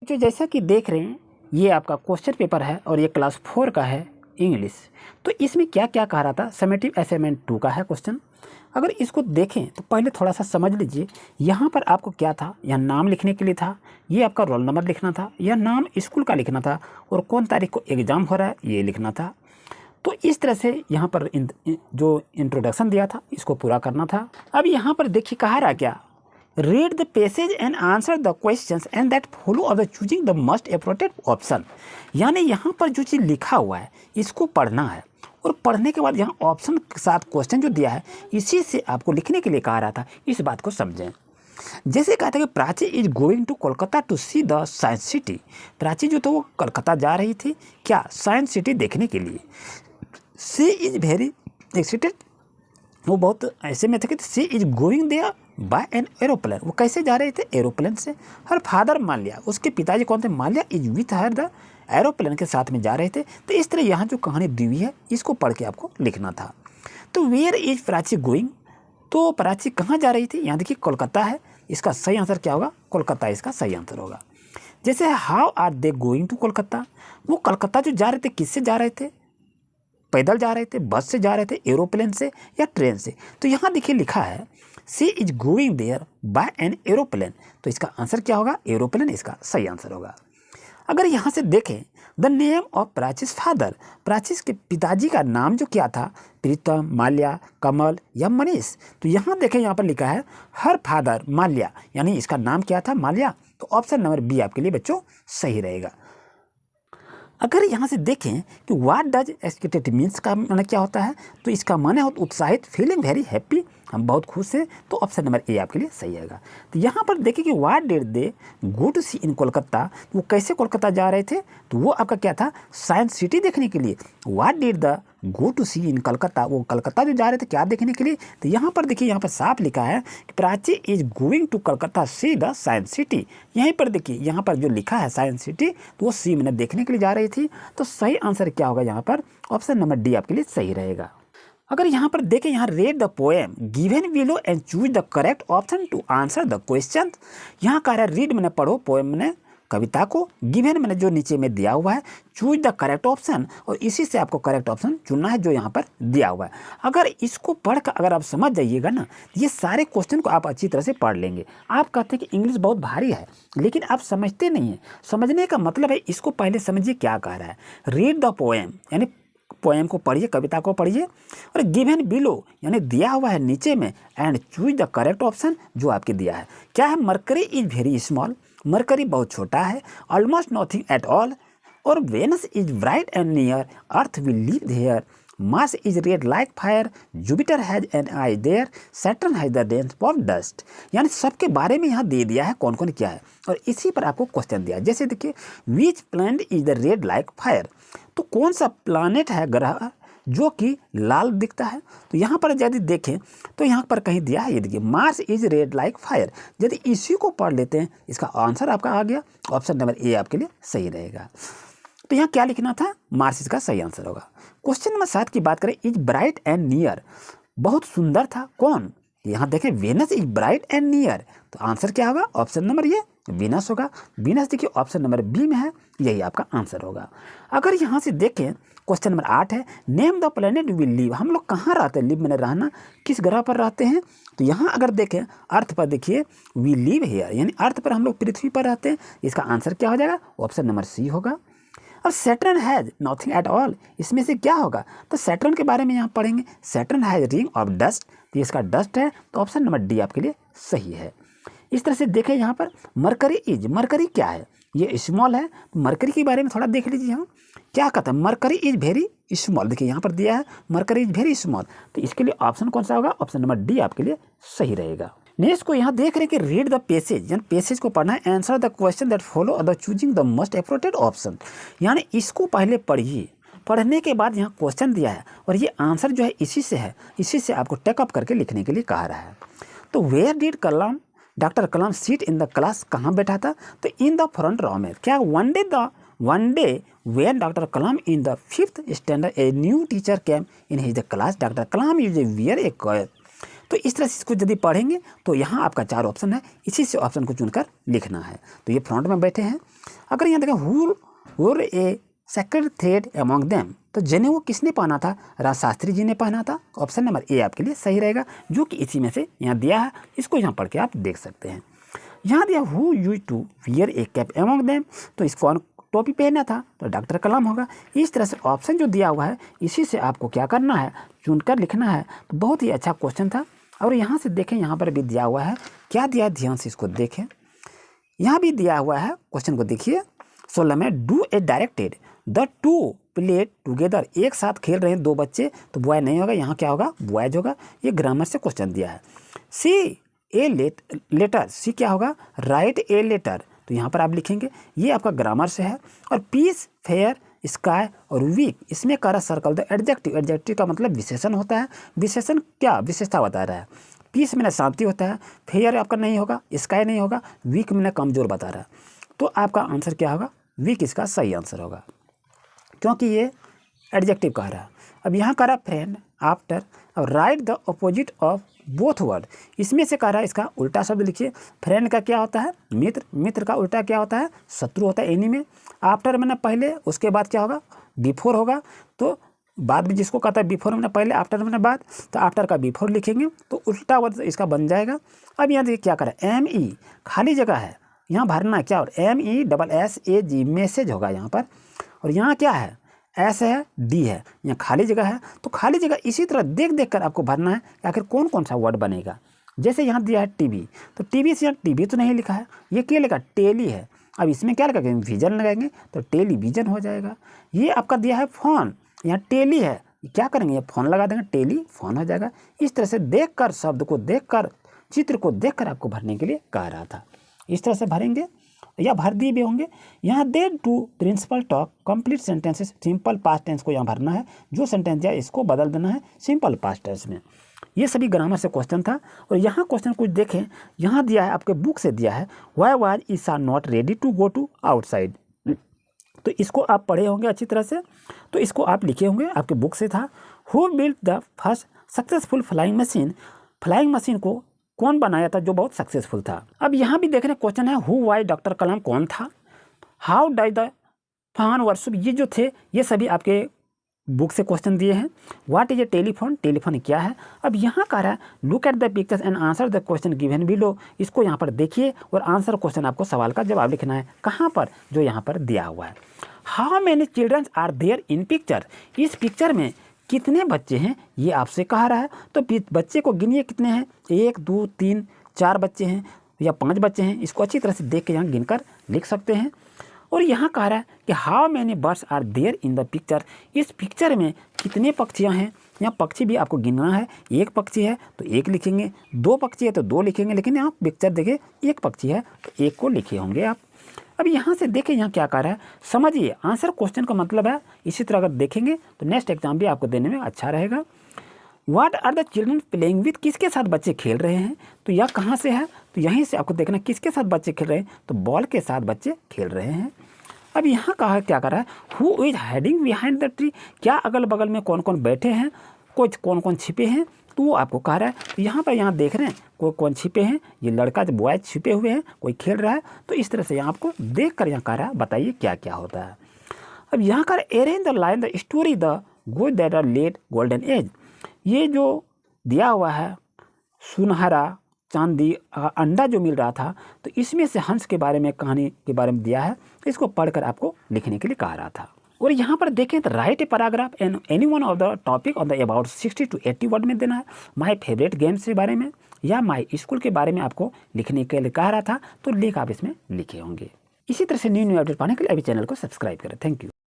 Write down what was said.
जो जैसा कि देख रहे हैं ये आपका क्वेश्चन पेपर है और ये क्लास 4 का है इंग्लिश। तो इसमें क्या क्या कहा रहा था, समेटिव असाइनमेंट 2 का है क्वेश्चन। अगर इसको देखें तो पहले थोड़ा सा समझ लीजिए। यहाँ पर आपको क्या था, यह नाम लिखने के लिए था, ये आपका रोल नंबर लिखना था, यह नाम स्कूल का लिखना था और कौन तारीख को एग्ज़ाम हो रहा है ये लिखना था। तो इस तरह से यहाँ पर जो इंट्रोडक्शन दिया था इसको पूरा करना था। अब यहाँ पर देखिए कहा रहा क्या, read the passage and answer the questions and that follow of the choosing the most appropriate option. यानी यहाँ पर जो चीज़ लिखा हुआ है इसको पढ़ना है और पढ़ने के बाद यहाँ ऑप्शन के साथ क्वेश्चन जो दिया है इसी से आपको लिखने के लिए कहा रहा था। इस बात को समझें। जैसे कहा था कि Prachi is going to Kolkata to see the science city. Prachi जो था वो कलकत्ता जा रही थी क्या, साइंस सिटी देखने के लिए। सी इज वेरी एक्साइटेड, वो बहुत ऐसे में थे कि she is going there by an aeroplane. वो कैसे जा रहे थे, एरोप्लेन से। हर फादर माल्या, उसके पिताजी कौन थे, Mallya is with her the aeroplane के साथ में जा रहे थे। तो इस तरह यहाँ जो कहानी दी हुई है इसको पढ़ के आपको लिखना था। तो वेयर इज प्राची गोइंग, तो प्राची कहाँ जा रही थी, यहाँ देखिए कोलकाता है, इसका सही आंसर क्या होगा, कोलकाता इसका सही आंसर होगा। जैसे how are they going to Kolkata, वो कोलकाता जो जा रहे थे किससे जा रहे थे, पैदल जा रहे थे, बस से जा रहे थे, एरोप्लेन से या ट्रेन से। तो यहाँ देखिए लिखा है she is going there by an aeroplane, तो इसका आंसर क्या होगा, एरोप्लेन इसका सही आंसर होगा। अगर यहाँ से देखें द नेम ऑफ प्राचीस फादर, प्राचीस के पिताजी का नाम जो क्या था, प्रीतम, माल्या, कमल या मनीष। तो यहाँ देखें यहाँ पर लिखा है हर फादर माल्या, यानी इसका नाम क्या था, माल्या। तो ऑप्शन नंबर बी आपके लिए बच्चों सही रहेगा। अगर यहाँ से देखें कि व्हाट डज एक्साइटेड मीन्स का माने क्या होता है, तो इसका माने हो उत्साहित, फीलिंग वेरी हैप्पी, हम बहुत खुश हैं। तो ऑप्शन नंबर ए आपके लिए सही आएगा। तो यहाँ पर देखिए कि what did they go to see in Kolkata, वो कैसे कोलकाता जा रहे थे, तो वो आपका क्या था, साइंस सिटी देखने के लिए। What did they go to see in Calcutta, वो कलकत्ता जो जा रहे थे क्या देखने के लिए। तो यहाँ पर देखिए यहाँ पर साफ लिखा है कि Prachi is going to Calcutta see the science city. यहीं पर देखिए यहाँ पर जो लिखा है साइंस सिटी, तो वो सी मैंने देखने के लिए जा रही थी। तो सही आंसर क्या होगा यहाँ पर, ऑप्शन नंबर डी आपके लिए सही रहेगा। अगर यहाँ पर देखें, यहाँ read the poem given below and choose the correct option to answer the question. यहाँ कह रहा है रीड मैंने पढ़ो, पोएम मैंने कविता को, गिवन मैंने जो नीचे में दिया हुआ है, चूज द करेक्ट ऑप्शन, और इसी से आपको करेक्ट ऑप्शन चुनना है जो यहाँ पर दिया हुआ है। अगर इसको पढ़कर अगर आप समझ जाइएगा ना, ये सारे क्वेश्चन को आप अच्छी तरह से पढ़ लेंगे। आप कहते हैं कि इंग्लिश बहुत भारी है, लेकिन आप समझते नहीं हैं। समझने का मतलब है इसको पहले समझिए क्या कह रहा है। रीड द पोएम यानी पोएम को पढ़िए, कविता को पढ़िए, और गिवन बिलो यानी दिया हुआ है नीचे में, and choose the correct option जो आपके दिया है। क्या है, Mercury is very small, Mercury बहुत छोटा है, ऑलमोस्ट नथिंग एट ऑल, और Venus is bright and near, earth will live there, Mars is red like fire, Jupiter has an eye there, Saturn has the dense of dust. यानी सबके बारे में यहाँ दे दिया है कौन कौन क्या है, और इसी पर आपको क्वेश्चन दिया है। जैसे देखिए which planet is the red like fire, तो कौन सा प्लानेट है, ग्रह जो कि लाल दिखता है। तो यहाँ पर यदि देखें तो यहाँ पर कहीं दिया है, ये देखिए Mars is red like fire. यदि इसी को पढ़ लेते हैं इसका आंसर आपका आ गया, ऑप्शन नंबर ए आपके लिए सही रहेगा। तो यहाँ क्या लिखना था, मार्स इसका सही आंसर होगा। क्वेश्चन नंबर 7 की बात करें, इज ब्राइट एंड नियर, बहुत सुंदर था कौन, यहाँ देखें Venus is bright and near, तो आंसर क्या होगा, ऑप्शन नंबर ये वीनस होगा। वीनस देखिए ऑप्शन नंबर बी में है, यही आपका आंसर होगा। अगर यहाँ से देखें क्वेश्चन नंबर 8 है, name the planet will live, हम लोग कहाँ रहते हैं, लिव मैंने रहना, किस ग्रह पर रहते हैं। तो यहाँ अगर देखें अर्थ पर देखिए वी लिव हेयर, यानी अर्थ पर हम लोग पृथ्वी पर रहते हैं। इसका आंसर क्या हो जाएगा, ऑप्शन नंबर सी होगा। अब Saturn has nothing at all, इसमें से क्या होगा, तो सैटर्न के बारे में यहाँ पढ़ेंगे। Saturn has ring of dust, तो इसका डस्ट है, तो ऑप्शन नंबर डी आपके लिए सही है। इस तरह से देखें यहाँ पर मरकरी इज, मरकरी क्या है, ये स्मॉल है, तो मरकरी के बारे में थोड़ा देख लीजिए। यहाँ क्या कहता है, मरकरी इज वेरी स्मॉल, देखिए यहाँ पर दिया है मरकरी इज वेरी स्मॉल, तो इसके लिए ऑप्शन कौन सा होगा, ऑप्शन नंबर डी आपके लिए सही रहेगा। नेक्स्ट को यहाँ देख रहे हैं कि रीड द पैसेज, यानी पैसेज को पढ़ना है, answer the question that follow the choosing the most appropriate option, यानी इसको पहले पढ़िए। पढ़ने के बाद यहाँ क्वेश्चन दिया है और ये आंसर जो है इसी से है, इसी से आपको टेकअप करके लिखने के लिए कहा रहा है। तो where did Kalam, doctor Kalam seat in the class, कहाँ बैठा था, तो इन द फ्रंट रो में। क्या one day when Dr. Kalam in the 5th standard a new teacher came in his class, Dr. Kalam used to wear a cap, तो इस तरह से इसको यदि पढ़ेंगे तो यहाँ आपका 4 ऑप्शन है, इसी से ऑप्शन को चुनकर लिखना है। तो ये फ्रंट में बैठे हैं। अगर यहाँ देखें who were A sacred thread among them, तो जनेऊ किसने पहना था? राजशास्त्री जी ने पहना था। ऑप्शन नंबर ए आपके लिए सही रहेगा, जो कि इसी में से यहाँ दिया है। इसको यहाँ पढ़ के आप देख सकते हैं। यहाँ दिया who used to wear a cap among them, तो इसको टोपी पहना था तो डॉक्टर कलाम होगा। इस तरह से ऑप्शन जो दिया हुआ है इसी से आपको क्या करना है? चुनकर लिखना है। तो बहुत ही अच्छा क्वेश्चन था। और यहाँ से देखें, यहाँ पर भी दिया हुआ है, क्या दिया, ध्यान से इसको देखें। यहाँ भी दिया हुआ है, क्वेश्चन को देखिए। 16 में do a directed the two play together, एक साथ खेल रहे हैं 2 बच्चे, तो बॉय नहीं होगा, यहाँ क्या होगा? बॉयज होगा। ये ग्रामर से क्वेश्चन दिया है। सी ए लेटर, सी क्या होगा? राइट ए लेटर, तो यहाँ पर आप लिखेंगे, ये आपका ग्रामर से है। और पीस, फेयर, स्काई और वीक, इसमें करा सर्कल द एडजेक्टिव। एडजेक्टिव का मतलब विशेषण होता है। विशेषण क्या विशेषता बता रहा है? पीस में शांति होता है, फेयर आपका नहीं होगा, स्काई नहीं होगा, वीक में कमज़ोर बता रहा है। तो आपका आंसर क्या होगा? वीक इसका सही आंसर होगा, क्योंकि ये एडजेक्टिव कह रहा है। अब यहाँ कह रहा फ्रेंड, आफ्टर, और right the opposite of both word, इसमें से कह रहा है इसका उल्टा शब्द लिखिए। फ्रेंड का क्या होता है? मित्र। मित्र का उल्टा क्या होता है? शत्रु होता है, एनिमी। आफ्टर मैंने पहले, उसके बाद क्या होगा? बिफोर होगा। तो बाद में जिसको कहता है बिफोर मैंने पहले, आफ्टर मैंने बाद, तो आफ्टर का बिफोर लिखेंगे तो उल्टा वर्ड इसका बन जाएगा। अब यहाँ देखिए क्या करा, ME खाली जगह है, यहाँ भरना है क्या? और MESSAG मैसेज होगा यहाँ पर। और यहाँ क्या है? S है, D है, यहाँ खाली जगह है। तो खाली जगह इसी तरह देख देख कर आपको भरना है कि आखिर कौन कौन सा वर्ड बनेगा। जैसे यहाँ दिया है टीवी, तो टीवी से यहाँ टीवी तो नहीं लिखा है, ये क्या लिखा? टेली है। अब इसमें क्या लगाएंगे? विजन लगाएंगे तो टेलीविजन हो जाएगा। ये आपका दिया है फोन, यहाँ टेली है, क्या करेंगे? ये फोन लगा देंगे, टेली फोन हो जाएगा। इस तरह से देख कर, शब्द को देख कर, चित्र को देख कर आपको भरने के लिए कह रहा था। इस तरह से भरेंगे या भर दिए भी होंगे। यहाँ they to principal talk complete sentences, simple past tense को यहाँ भरना है। जो सेंटेंस दिया इसको बदल देना है सिंपल पास्ट टेंस में। ये सभी ग्रामर से क्वेश्चन था। और यहाँ क्वेश्चन कुछ देखें, यहाँ दिया है, आपके बुक से दिया है, why was Isa not ready to go to outside. तो इसको आप पढ़े होंगे अच्छी तरह से, तो इसको आप लिखे होंगे, आपके बुक से था। Who built the first successful flying machine, flying machine को कौन बनाया था जो बहुत सक्सेसफुल था। अब यहाँ भी देखने क्वेश्चन है, हु वाई डॉक्टर कलाम कौन था, हाउ डाई द फहान वर्षुप, ये जो थे ये सभी आपके बुक से क्वेश्चन दिए हैं। What is a telephone, telephone क्या है। अब यहाँ कह रहा है look at the pictures and answer the question given below, इसको यहाँ पर देखिए और आंसर क्वेश्चन आपको सवाल का जवाब लिखना है। कहाँ पर? जो यहाँ पर दिया हुआ है। How many childrens are there in picture, इस पिक्चर में कितने बच्चे हैं ये आपसे कह रहा है। तो बच्चे को गिनिए कितने हैं, 1 2 3 4 बच्चे हैं या 5 बच्चे हैं। इसको अच्छी तरह से देख के यहाँ गिनकर लिख सकते हैं। और यहाँ कह रहा है कि how many birds are there in the picture, इस पिक्चर में कितने पक्षियाँ हैं। यहाँ पक्षी भी आपको गिनना है, 1 पक्षी है तो 1 लिखेंगे, 2 पक्षी है तो 2 लिखेंगे, लेकिन यहाँ पिक्चर देखिए 1 पक्षी है तो 1 को लिखे होंगे आप। अब यहाँ से देखें यहाँ क्या कह रहा है, समझिए आंसर क्वेश्चन का मतलब है। इसी तरह अगर देखेंगे तो नेक्स्ट एग्जाम भी आपको देने में अच्छा रहेगा। What are the children playing with, किसके साथ बच्चे खेल रहे हैं। तो यह कहाँ से है, तो यहीं से आपको देखना किसके साथ बच्चे खेल रहे हैं, तो बॉल के साथ बच्चे खेल रहे हैं। अब यहाँ कहा क्या कर रहा है, who is hiding behind the tree, क्या अगल बगल में कौन कौन बैठे हैं, कुछ कौन कौन छिपे हैं, तो वो आपको कह रहा है। तो यहाँ पर यहाँ देख रहे हैं कोई कौन छिपे हैं, ये लड़का जो बॉय छिपे हुए हैं, कोई खेल रहा है। तो इस तरह से यहाँ आपको देख कर यहाँ कह रहा है बताइए क्या क्या होता है। अब यहाँ कर arrange the line the story the good that are let golden age, ये जो दिया हुआ है सुनहरा चांदी अंडा जो मिल रहा था, तो इसमें से हंस के बारे में, कहानी के बारे में दिया है। इसको पढ़कर आपको लिखने के लिए कहा रहा था। और यहाँ पर देखें तो right a paragraph and any one of the topic on the about 60 to 80 word में देना है। माय फेवरेट गेम्स के बारे में या माय स्कूल के बारे में आपको लिखने के लिए कहा रहा था, तो लिख आप इसमें लिखे होंगे। इसी तरह से न्यू अपडेट पाने के लिए अभी चैनल को सब्सक्राइब करें। Thank you.